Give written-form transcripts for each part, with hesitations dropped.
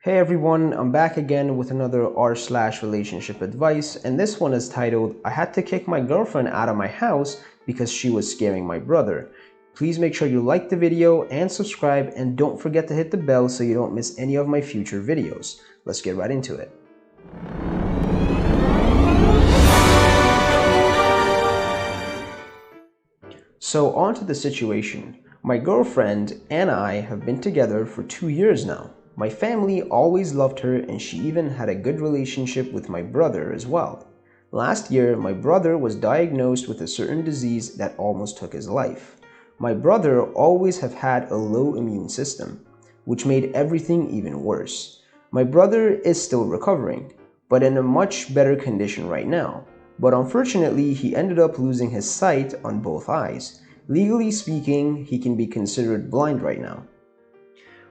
Hey everyone, I'm back again with another r/relationship advice, and this one is titled, I had to kick my girlfriend out of my house because she was scaring my brother. Please make sure you like the video and subscribe, and don't forget to hit the bell so you don't miss any of my future videos. Let's get right into it. So on to the situation. My girlfriend and I have been together for 2 years now. My family always loved her, and she even had a good relationship with my brother as well. Last year, my brother was diagnosed with a certain disease that almost took his life. My brother always have had a low immune system, which made everything even worse. My brother is still recovering, but in a much better condition right now. But unfortunately, he ended up losing his sight on both eyes. Legally speaking, he can be considered blind right now.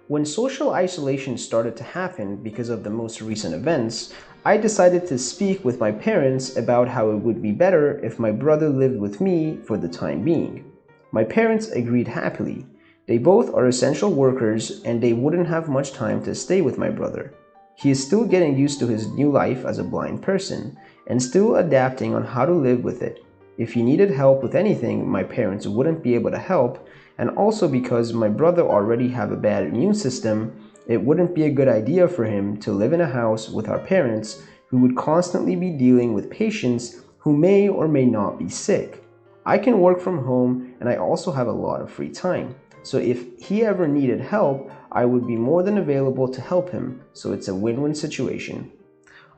When social isolation started to happen because of the most recent events, I decided to speak with my parents about how it would be better if my brother lived with me for the time being. My parents agreed happily. They both are essential workers and they wouldn't have much time to stay with my brother. He is still getting used to his new life as a blind person and still adapting on how to live with it. If he needed help with anything, my parents wouldn't be able to help, and also because my brother already have a bad immune system, it wouldn't be a good idea for him to live in a house with our parents who would constantly be dealing with patients who may or may not be sick. I can work from home and I also have a lot of free time. So if he ever needed help, I would be more than available to help him, so it's a win-win situation.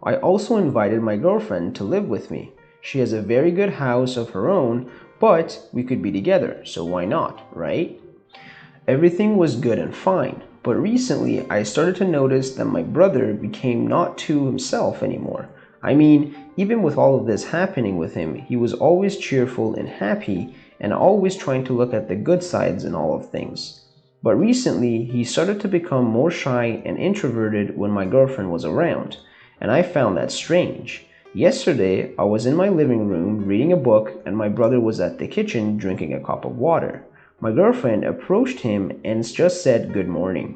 I also invited my girlfriend to live with me. She has a very good house of her own, but we could be together, so why not, right? Everything was good and fine, but recently I started to notice that my brother became not to himself anymore. I mean, even with all of this happening with him, he was always cheerful and happy and always trying to look at the good sides in all of things. But recently, he started to become more shy and introverted when my girlfriend was around, and I found that strange. Yesterday, I was in my living room reading a book and my brother was at the kitchen drinking a cup of water. My girlfriend approached him and just said good morning.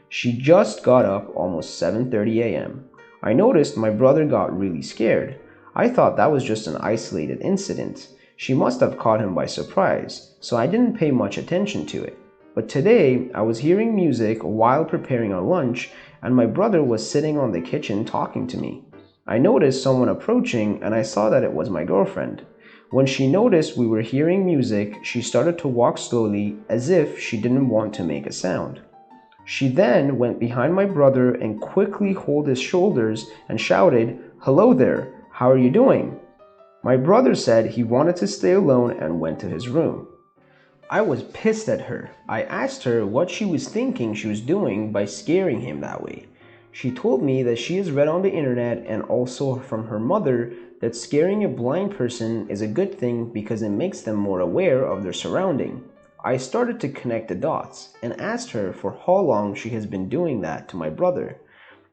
She just got up almost 7:30 a.m. I noticed my brother got really scared. I thought that was just an isolated incident. She must have caught him by surprise, so I didn't pay much attention to it. But today, I was hearing music while preparing our lunch and my brother was sitting on the kitchen talking to me. I noticed someone approaching and I saw that it was my girlfriend. When she noticed we were hearing music, she started to walk slowly as if she didn't want to make a sound. She then went behind my brother and quickly held his shoulders and shouted, "Hello there, how are you doing?" My brother said he wanted to stay alone and went to his room. I was pissed at her. I asked her what she was thinking she was doing by scaring him that way. She told me that she has read on the internet and also from her mother that scaring a blind person is a good thing because it makes them more aware of their surrounding. I started to connect the dots and asked her for how long she has been doing that to my brother,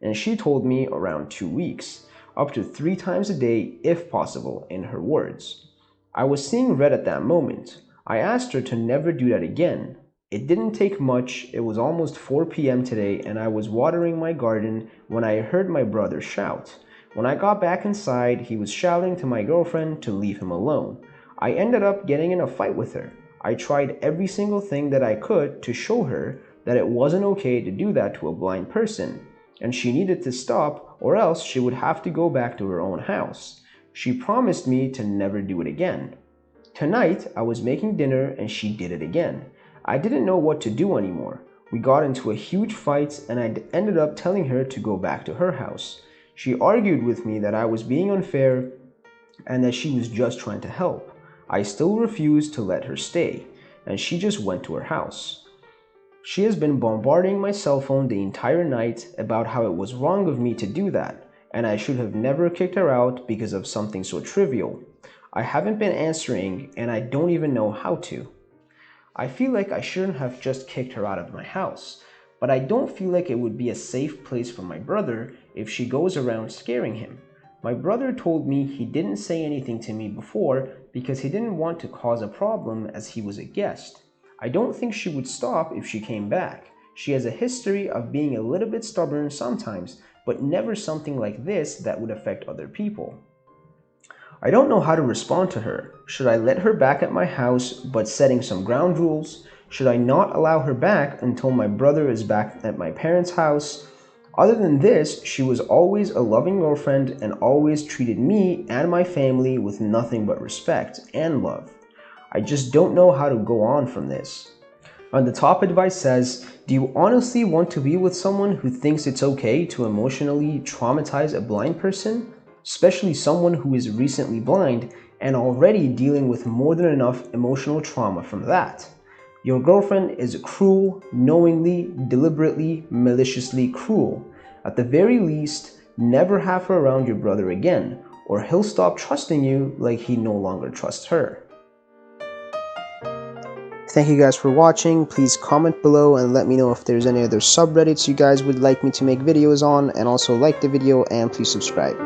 and she told me around 2 weeks, up to 3 times a day if possible, in her words. I was seeing red at that moment. I asked her to never do that again. It didn't take much. It was almost 4 p.m. today and I was watering my garden when I heard my brother shout. When I got back inside, he was shouting to my girlfriend to leave him alone. I ended up getting in a fight with her. I tried every single thing that I could to show her that it wasn't okay to do that to a blind person, and she needed to stop or else she would have to go back to her own house. She promised me to never do it again. Tonight, I was making dinner and she did it again. I didn't know what to do anymore. We got into a huge fight and I ended up telling her to go back to her house. She argued with me that I was being unfair and that she was just trying to help. I still refused to let her stay, and she just went to her house. She has been bombarding my cell phone the entire night about how it was wrong of me to do that, and I should have never kicked her out because of something so trivial. I haven't been answering and I don't even know how to. I feel like I shouldn't have just kicked her out of my house, but I don't feel like it would be a safe place for my brother if she goes around scaring him. My brother told me he didn't say anything to me before because he didn't want to cause a problem as he was a guest. I don't think she would stop if she came back. She has a history of being a little bit stubborn sometimes, but never something like this that would affect other people. I don't know how to respond to her. Should I let her back at my house but setting some ground rules? Should I not allow her back until my brother is back at my parents' house? Other than this, she was always a loving girlfriend and always treated me and my family with nothing but respect and love. I just don't know how to go on from this. And the top advice says, do you honestly want to be with someone who thinks it's okay to emotionally traumatize a blind person? Especially someone who is recently blind and already dealing with more than enough emotional trauma from that. Your girlfriend is cruel, knowingly, deliberately, maliciously cruel. At the very least, never have her around your brother again, or he'll stop trusting you like he no longer trusts her. Thank you guys for watching. Please comment below and let me know if there's any other subreddits you guys would like me to make videos on, and also like the video and please subscribe.